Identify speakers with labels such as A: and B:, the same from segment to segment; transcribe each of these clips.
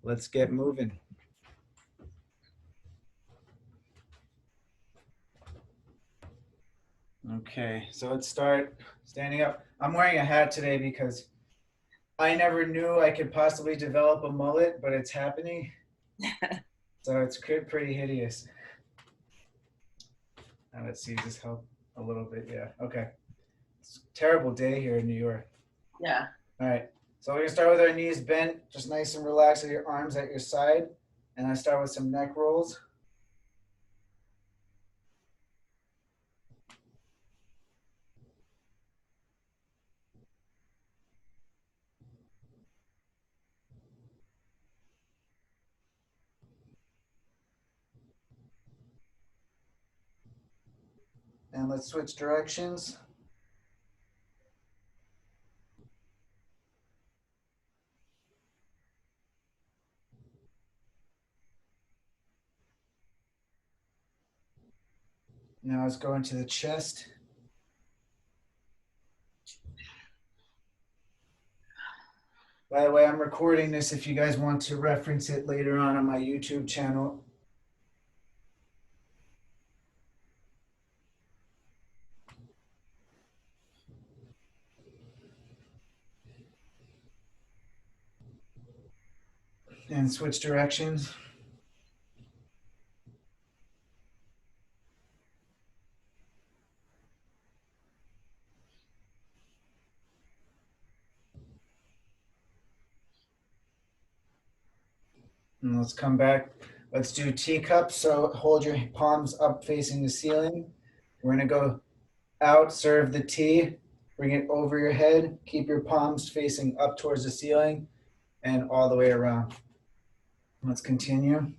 A: let's get moving. Okay, so let's start standing up. I'm wearing a hat today because I never knew I could possibly develop a mullet, but it's happening. So it's pretty hideous. Now let's see, does this help a little bit? Yeah, okay. It's a terrible day here in New York.
B: Yeah.
A: All right, so we're gonna start with our knees bent, just nice and relaxed with your arms at your side. And I start with some neck rolls. And let's switch directions. Now let's go into the chest. By the way, I'm recording this if you guys want to reference it later on my YouTube channel. And switch directions. And let's come back. Let's do teacup. So hold your palms up facing the ceiling. We're going to go out, serve the tea, bring it over your head. Keep your palms facing up towards the ceiling and all the way around. Let's continue.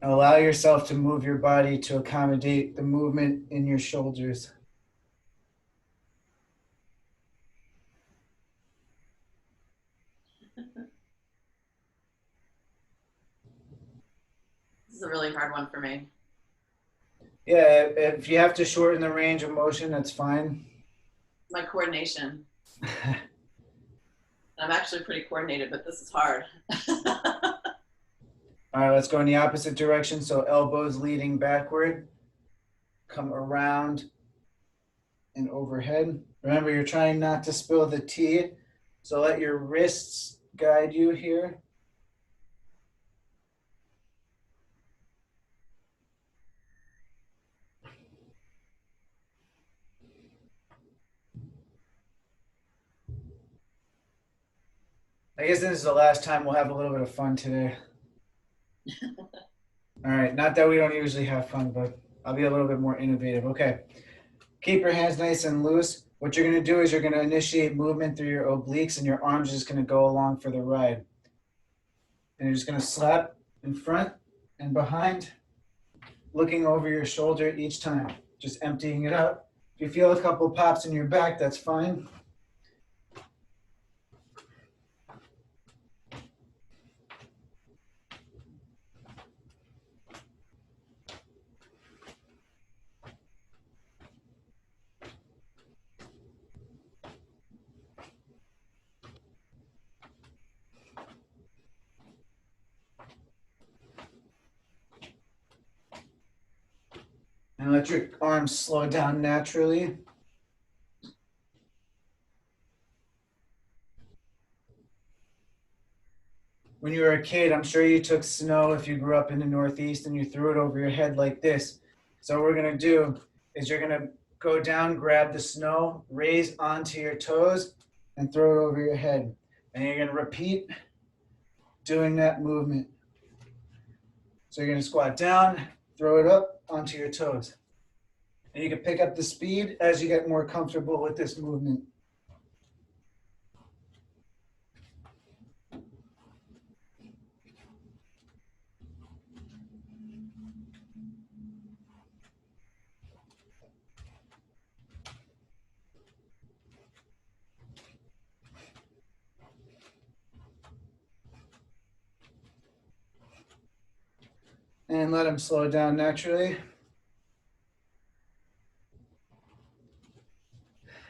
A: Allow yourself to move your body to accommodate the movement in your shoulders.
B: This is a really hard one for me.
A: Yeah, if you have to shorten the range of motion, that's fine.
B: My coordination. I'm actually pretty coordinated, but this is hard.
A: All right, let's go in the opposite direction. So elbows leading backward, come around and overhead. Remember, you're trying not to spill the tea, so let your wrists guide you here. I guess this is the last time we'll have a little bit of fun today. All right, not that we don't usually have fun, but I'll be a little bit more innovative. Okay, keep your hands nice and loose. What you're going to do is you're going to initiate movement through your obliques, and your arms are just going to go along for the ride. And you're just going to slap in front and behind, looking over your shoulder each time, just emptying it out. If you feel a couple pops in your back, that's fine. And let your arms slow down naturally. When you were a kid, I'm sure you took snow if you grew up in the Northeast and you threw it over your head like this. So what we're going to do is you're going to go down, grab the snow, raise onto your toes, and throw it over your head. And you're going to repeat doing that movement. So you're going to squat down, throw it up onto your toes. And you can pick up the speed as you get more comfortable with this movement. And let them slow down naturally.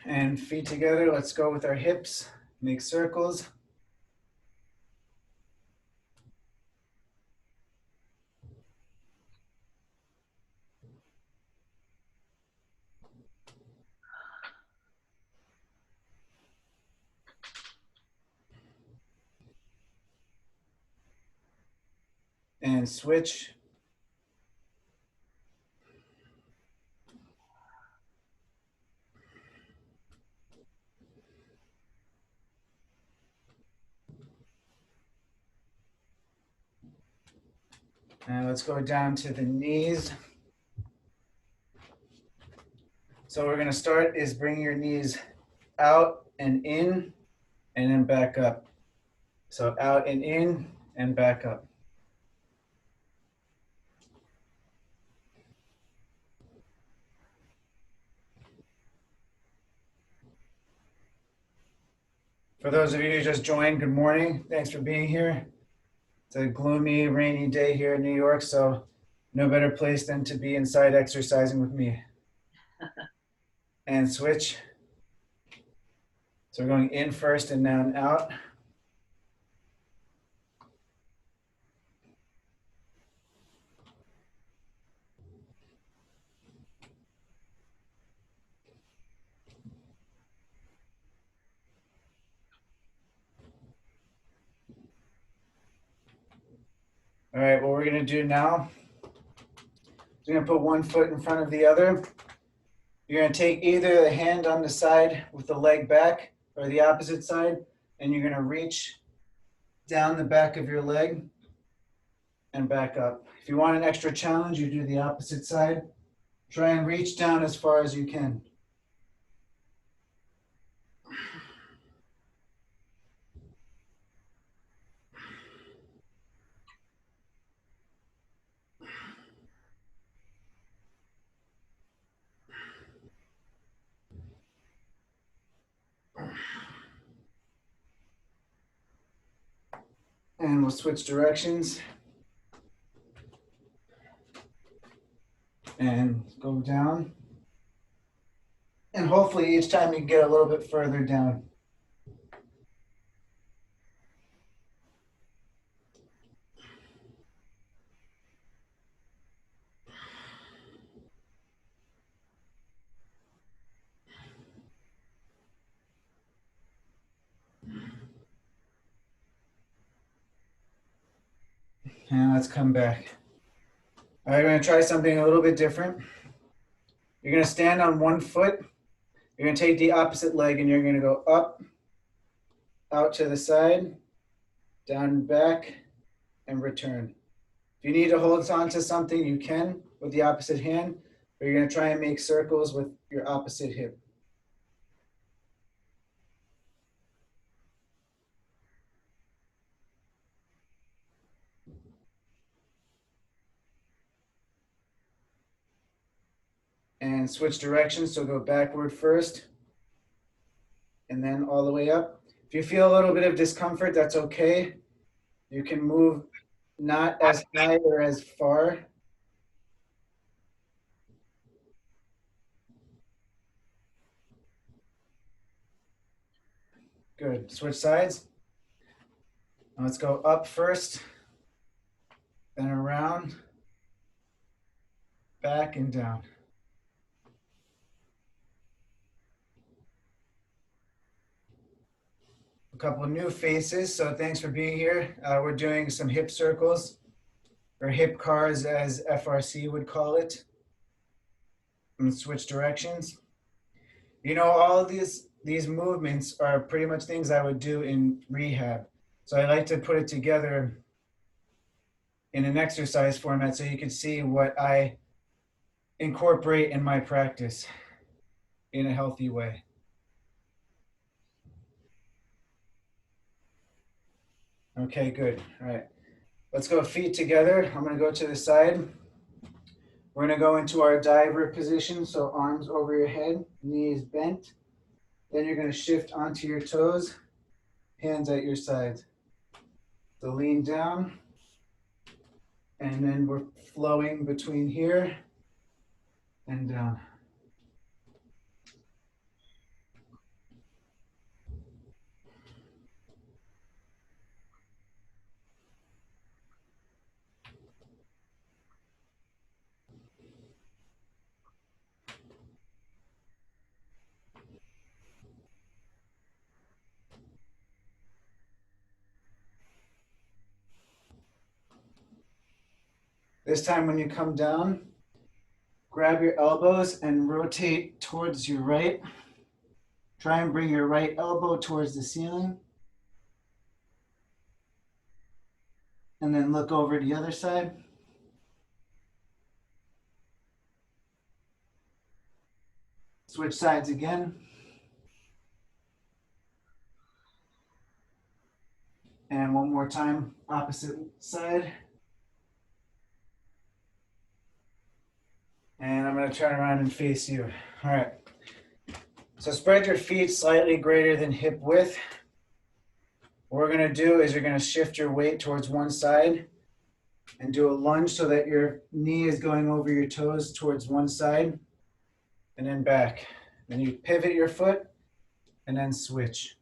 A: And And feet together. Let's go with our hips. Make circles. And switch. And let's go down to the knees. So we're gonna start is bring your knees out and in, and then back up. So out and in, and back up. For those of you who just joined, good morning. Thanks for being here. It's a gloomy, rainy day here in New York, so no better place than to be inside exercising with me. And switch. So we're going in first and then out. All right, what we're gonna do now, we're gonna put one foot in front of the other. You're gonna take either the hand on the side with the leg back or the opposite side, and you're gonna reach down the back of your leg and back up. If you want an extra challenge, you do the opposite side. Try and reach down as far as you can. And we'll switch directions. And go down. And hopefully each time you can get a little bit further down. And let's come back. All right, we're gonna try something a little bit different. You're gonna stand on one foot. You're gonna take the opposite leg and you're gonna go up, out to the side, down, back, and return. If you need to hold on to something, you can with the opposite hand, but you're gonna try and make circles with your opposite hip. And switch directions, so go backward first, and then all the way up. If you feel a little bit of discomfort, that's okay. You can move not as high or as far. Good. Switch sides. Now let's go up first, then around, back and down. A couple of new faces, so thanks for being here. We're doing some hip circles, or hip cars as FRC would call it. I'm gonna switch directions. You know, all of these movements are pretty much things I would do in rehab. So I like to put it together in an exercise format so you can see what I incorporate in my practice in a healthy way. Okay, good. All right. Let's go feet together. I'm going to go to the side. We're going to go into our diver position. So arms over your head, knees bent. Then you're going to shift onto your toes, hands at your sides. So lean down. And then we're flowing between here and down. This time when you come down, grab your elbows and rotate towards your right. Try and bring your right elbow towards the ceiling. And then look over to the other side. Switch sides again. And one more time, opposite side. And I'm going to turn around and face you. All right. So spread your feet slightly greater than hip width. What we're going to do is you're going to shift your weight towards one side and do a lunge so that your knee is going over your toes towards one side and then back. Then you pivot your foot and then switch.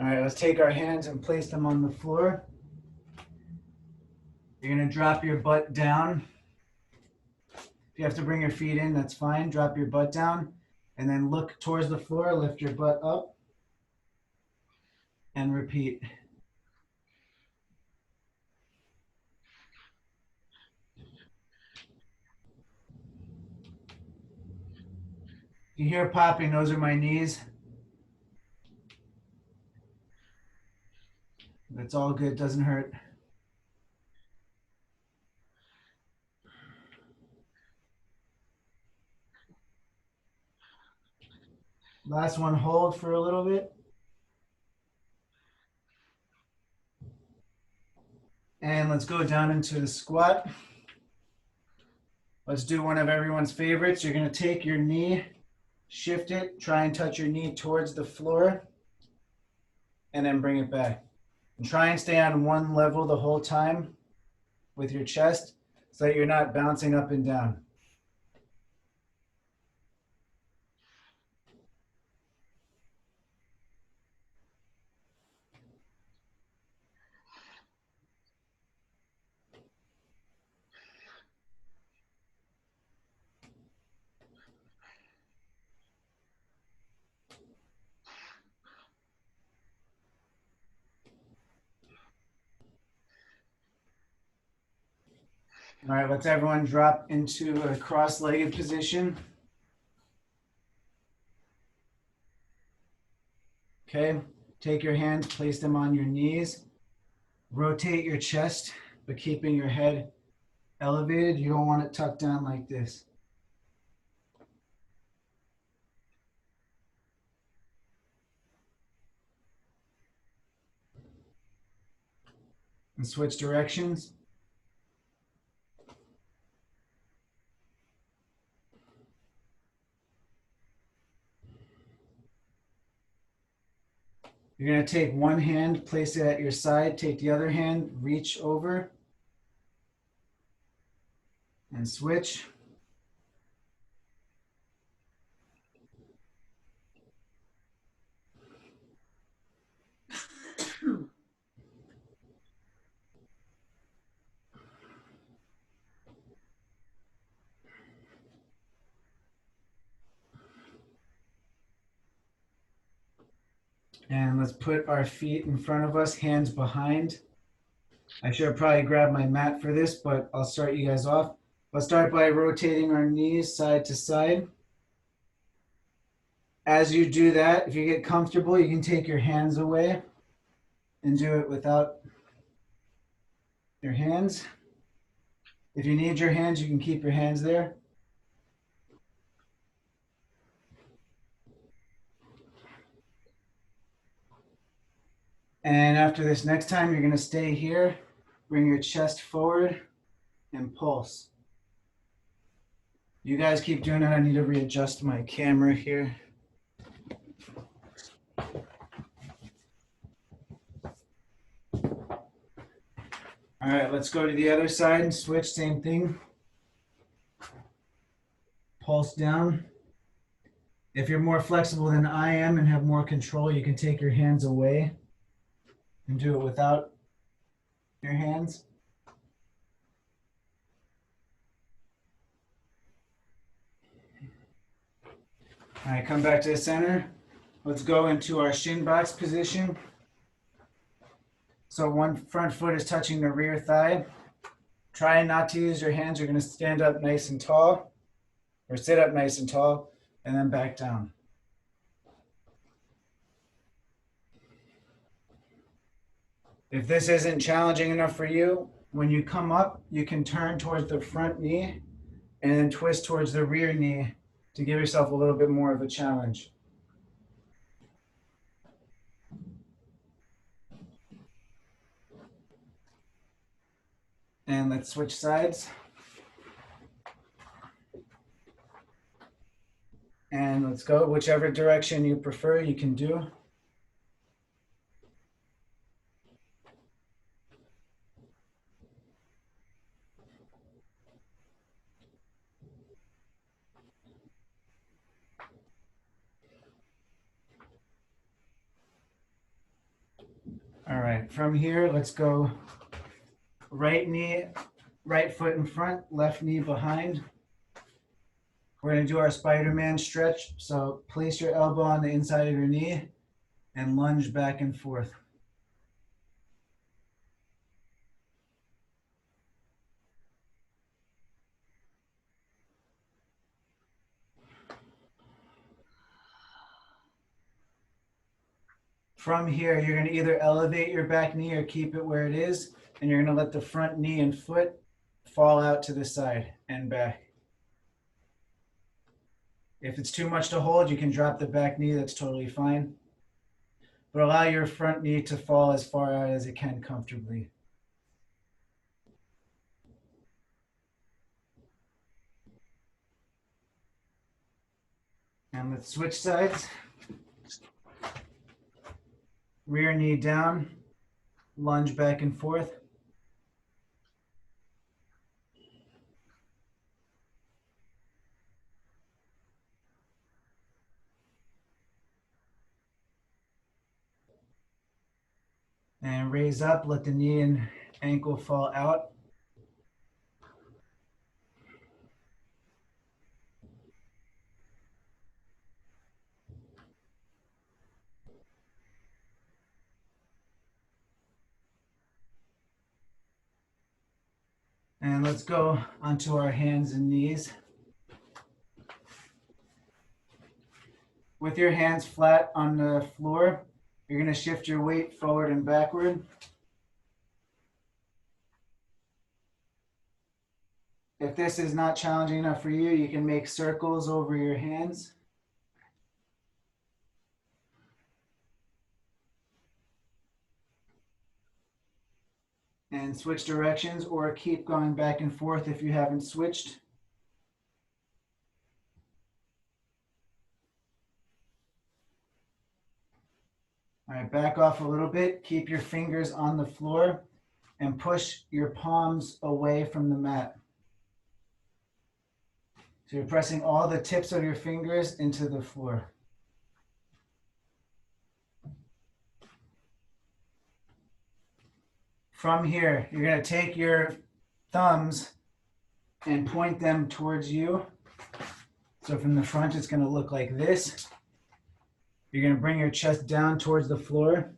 A: All right, let's take our hands and place them on the floor. You're going to drop your butt down. If you have to bring your feet in, that's fine. Drop your butt down and then look towards the floor. Lift your butt up and repeat. You hear popping, those are my knees. That's all good, doesn't hurt. Last one, hold for a little bit. And let's go down into the squat. Let's do one of everyone's favorites. You're gonna take your knee, shift it, try and touch your knee towards the floor, and then bring it back. And try and stay on one level the whole time with your chest so that you're not bouncing up and down. All right, let's everyone drop into a cross-legged position. Okay, take your hands, place them on your knees. Rotate your chest, but keeping your head elevated. You don't want it tucked down like this. And switch directions. You're going to take one hand, place it at your side, take the other hand, reach over, and switch. And let's put our feet in front of us, hands behind. I should have probably grabbed my mat for this, but I'll start you guys off. Let's start by rotating our knees side to side. As you do that, if you get comfortable, you can take your hands away and do it without your hands. If you need your hands, you can keep your hands there. And after this, next time you're going to stay here, bring your chest forward and pulse. You guys keep doing it. I need to readjust my camera here. All All right, let's go to the other side and switch, same thing. Pulse down. If you're more flexible than I am and have more control, you can take your hands away and do it without your hands. All right, come back to the center. Let's go into our shin box position. So one front foot is touching the rear thigh. Try not to use your hands. You're going to stand up nice and tall, or sit up nice and tall, and then back down. If this isn't challenging enough for you, when you come up, you can turn towards the front knee and then twist towards the rear knee to give yourself a little bit more of a challenge. And let's switch sides. And let's go whichever direction you prefer, you can do. All right, from here, let's go right knee, right foot in front, left knee behind. We're going to do our Spider-Man stretch. So place your elbow on the inside of your knee and lunge back and forth. From here, you're going to either elevate your back knee or keep it where it is, and you're going to let the front knee and foot fall out to the side and back. If it's too much to hold, you can drop the back knee. That's totally fine. But allow your front knee to fall as far out as it can comfortably. And let's switch sides. Rear knee down, lunge back and forth. And raise up, let the knee and ankle fall out. And let's go onto our hands and knees. With your hands flat on the floor, you're going to shift your weight forward and backward. If this is not challenging enough for you, you can make circles over your hands. And switch directions or keep going back and forth if you haven't switched. All right, back off a little bit. Keep your fingers on the floor and push your palms away from the mat. So you're pressing all the tips of your fingers into the floor. From here, you're going to take your thumbs and point them towards you. So from the front, it's going to look like this. You're going to bring your chest down towards the floor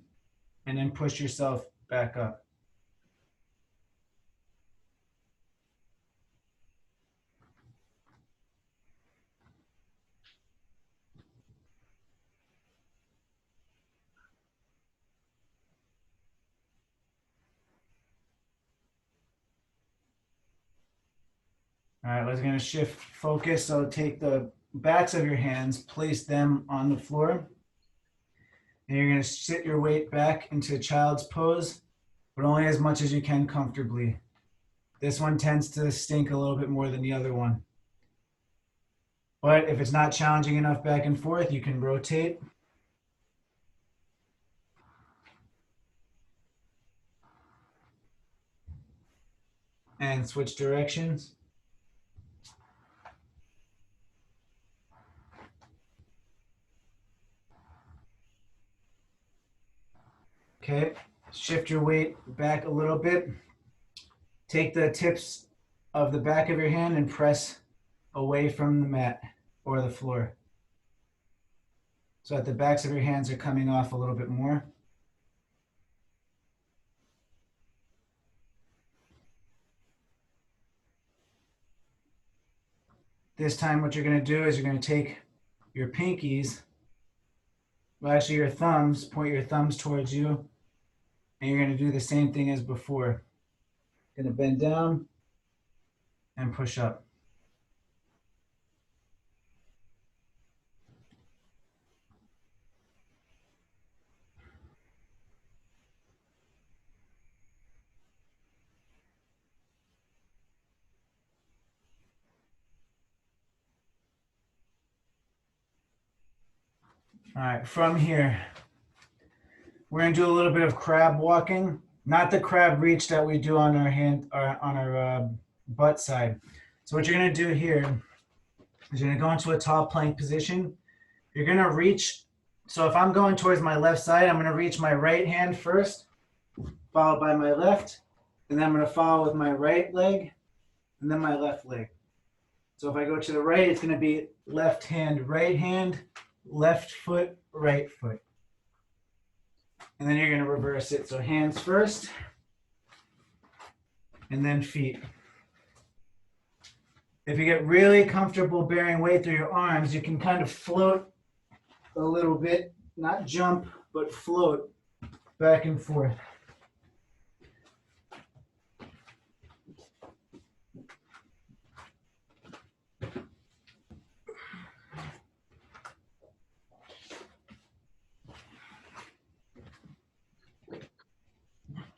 A: and then push yourself back up. All right, we're going to shift focus. So take the backs of your hands, place them on the floor. And you're going to sit your weight back into child's pose, but only as much as you can comfortably. This one tends to stink a little bit more than the other one. But if it's not challenging enough back and forth, you can rotate. and switch directions. Okay, shift your weight back a little bit. Take the tips of the back of your hand and press away from the mat or the floor, so that the backs of your hands are coming off a little bit more. This time what you're going to do is you're going to take your pinkies, well actually your thumbs, point your thumbs towards you, and you're going to do the same thing as before. Going to bend down and push up. All right, from here, we're gonna do a little bit of crab walking, not the crab reach that we do on our hand or on our butt side. So what you're gonna do here is you're gonna go into a tall plank position. You're gonna reach. So if I'm going towards my left side, I'm gonna reach my right hand first, followed by my left, and then I'm gonna follow with my right leg, and then my left leg. So if I go to the right, it's gonna be left hand, left foot, right foot. And then you're going to reverse it. So hands first, and then feet. If you get really comfortable bearing weight through your arms, you can kind of float a little bit, not jump, but float back and forth.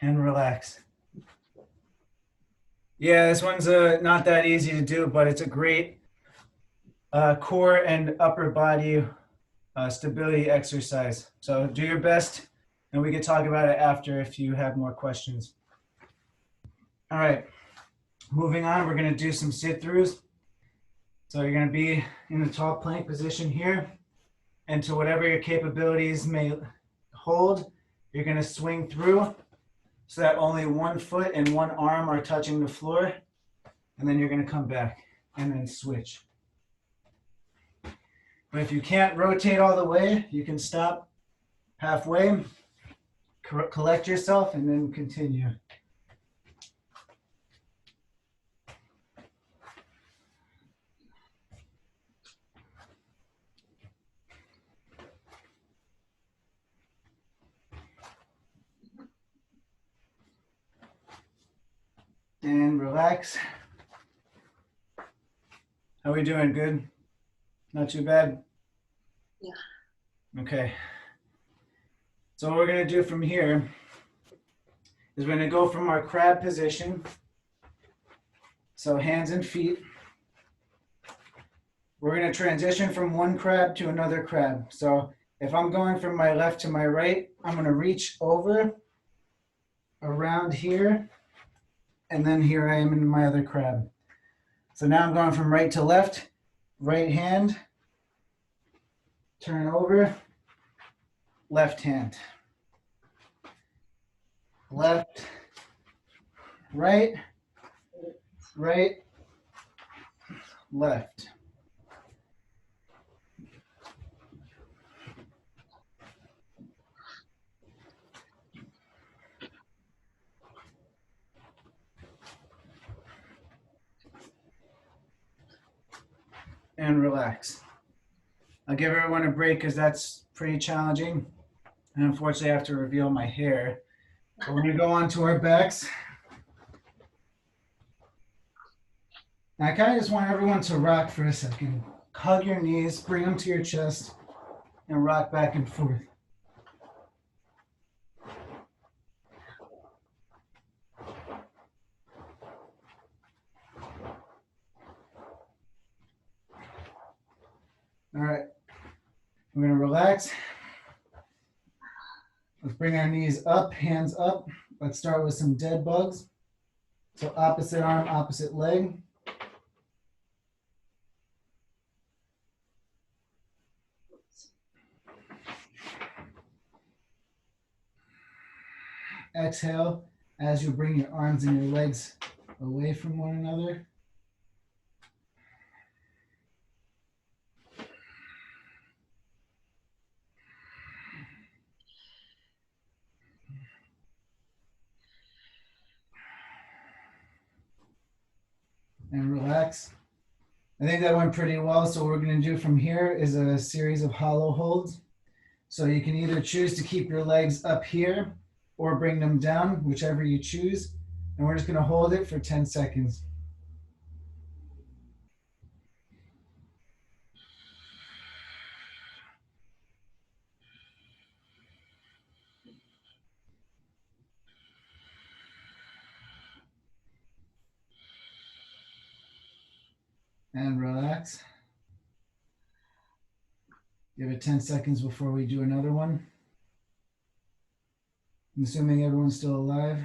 A: And relax. Yeah, this one's not that easy to do, but it's a great core and upper body stability exercise. So do your best, and we can talk about it after if you have more questions. All right, moving on, we're gonna do some sit-throughs. So you're gonna be in the tall plank position here, and to whatever your capabilities may hold, you're gonna swing through so that only one foot and one arm are touching the floor, and then you're gonna come back and then switch. But if you can't rotate all the way, you can stop halfway, collect yourself, and then continue. And relax. How are we doing? Good? Not too bad?
B: Yeah.
A: Okay. So what we're gonna do from here is we're gonna go from our crab position. So hands and feet. We're gonna transition from one crab to another crab. So if I'm going from my left to my right, I'm gonna reach over around here, and then here I am in my other crab. So now I'm going from right to left, right hand, turn over, left hand, left, right, right, left. And relax. I'll give everyone a break because that's pretty challenging. And unfortunately, I have to reveal my hair. But we're going to go on to our backs. And I kind of just want everyone to rock for a second. Hug your knees, bring them to your chest, and rock back and forth. All right, we're gonna relax. Let's bring our knees up, hands up. Let's start with some dead bugs. So opposite arm, opposite leg. Exhale as you bring your arms and your legs away from one another. And relax. I think that went pretty well. So what we're going to do from here is a series of hollow holds. So you can either choose to keep your legs up here or bring them down, whichever you choose. And we're just going to hold it for 10 seconds. And relax. Give it 10 seconds before we do another one. I'm assuming everyone's still alive.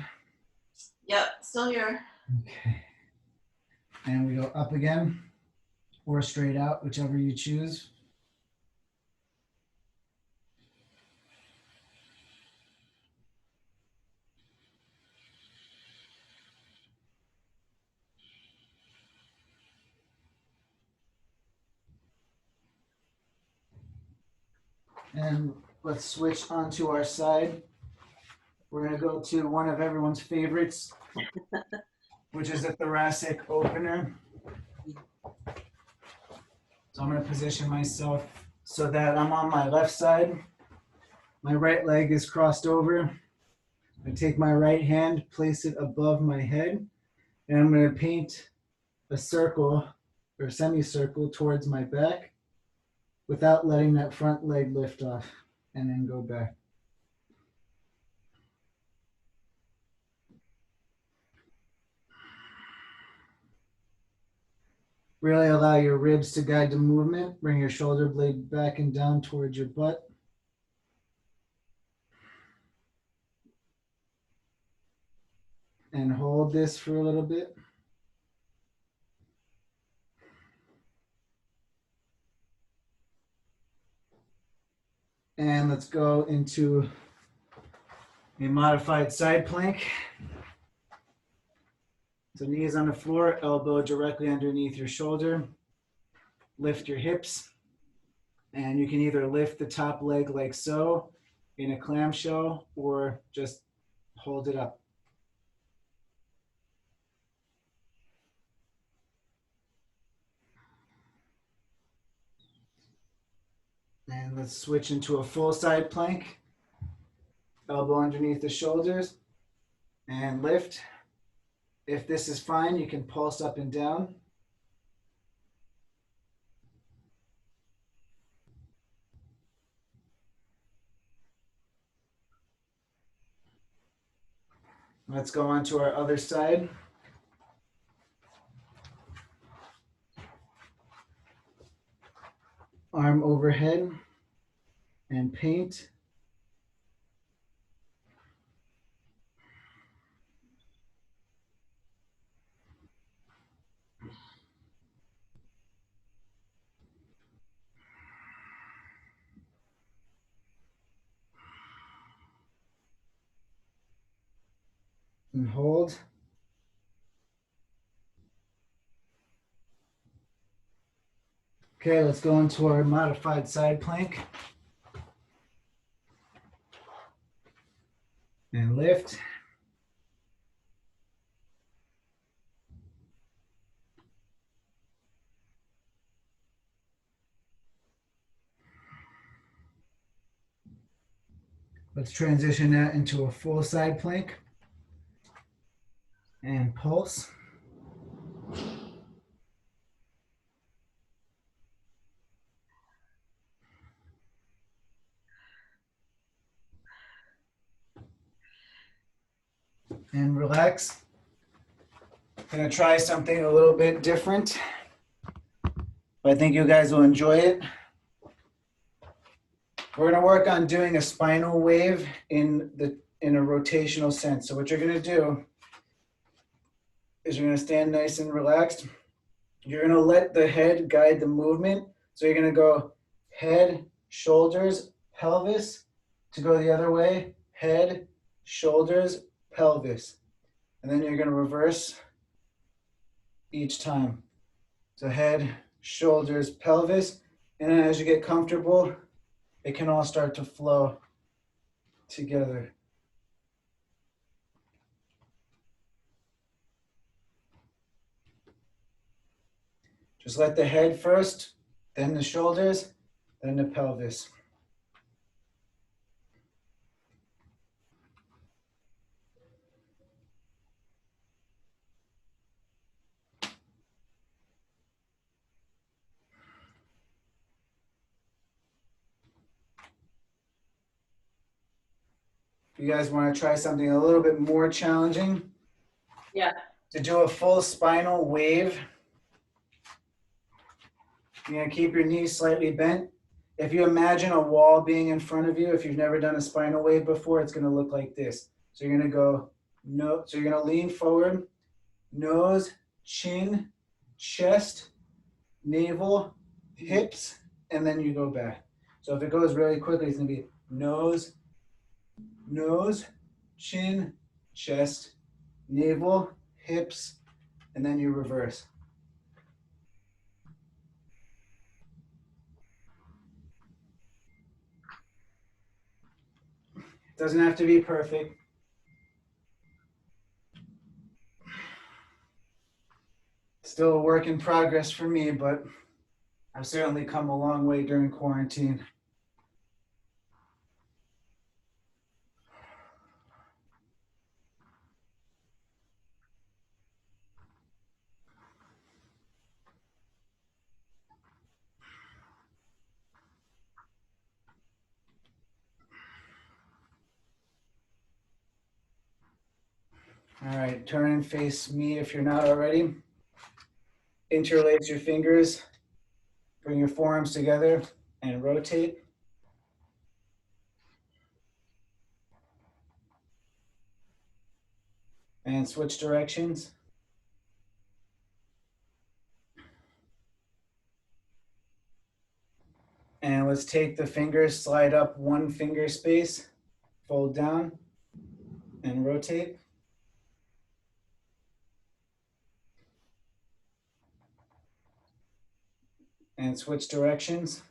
B: Yep, still here.
A: Okay. And we go up again or straight out, whichever you choose. And let's switch onto our side. We're going to go to one of everyone's favorites, which is a thoracic opener. So I'm going to position myself so that I'm on my left side. My right leg is crossed over. I take my right hand, place it above my head, and I'm going to paint a circle or semicircle towards my back without letting that front leg lift off, and then go back. Really allow your ribs to guide the movement. Bring your shoulder blade back and down towards your butt. And hold this for a little bit. And let's go into a modified side plank. So knees on the floor, elbow directly underneath your shoulder. Lift your hips. And you can either lift the top leg like so in a clamshell or just hold it up. And let's switch into a full side plank. Elbow underneath the shoulders and lift. If this is fine, you can pulse up and down. Let's go on to our other side. Arm overhead and paint. And hold. Okay, let's go into our modified side plank. And lift. Let's transition that into a full side plank. And pulse. And relax. Gonna try something a little bit different, but I think you guys will enjoy it. We're gonna work on doing a spinal wave in a rotational sense. So what you're gonna do is you're gonna stand nice and relaxed. You're gonna let the head guide the movement. So you're gonna go head, shoulders, pelvis to go the other way. Head, shoulders, pelvis. And then you're gonna reverse each time. So head, shoulders, pelvis. And then as you get comfortable, it can all start to flow together. Just let the head first, then the shoulders, then the pelvis. If you guys want to try something a little bit more challenging,
B: Yeah.
A: to do a full spinal wave, you're going to keep your knees slightly bent. If you imagine a wall being in front of you, if you've never done a spinal wave before, it's going to look like this. So you're going to go, no, so you're going to lean forward, nose, chin, chest, navel, hips, and then you go back. So if it goes really quickly, it's going to be nose, nose, chin, chest, navel, hips, and then you reverse. Doesn't have to be perfect. Still a work in progress for me, but I've certainly come a long way during quarantine. All right, turn and face me if you're not already. Interlace your fingers, bring your forearms together and rotate. And switch directions. And let's take the fingers, slide up one finger space, fold down, and rotate. And switch directions.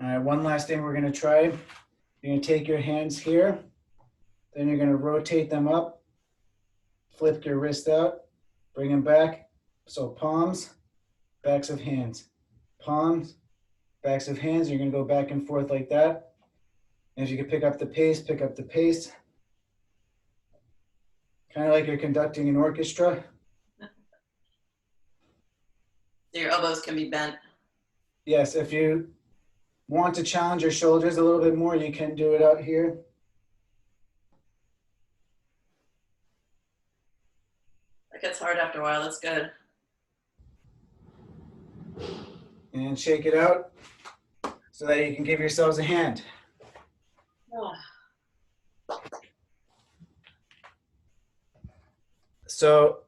A: All right, one last thing we're gonna try. You're gonna take your hands here, then you're gonna rotate them up, flip your wrist out, bring them back. So palms, backs of hands, palms, backs of hands. You're gonna go back and forth like that. And if you could pick up the pace, pick up the pace. Kind of like you're conducting an orchestra.
B: Your elbows can be bent.
A: Yes, if you want to challenge your shoulders a little bit more, you can do it out here.
B: That gets hard after a while. That's good.
A: And shake it out so that you can give yourselves a hand.
B: Oh.
A: So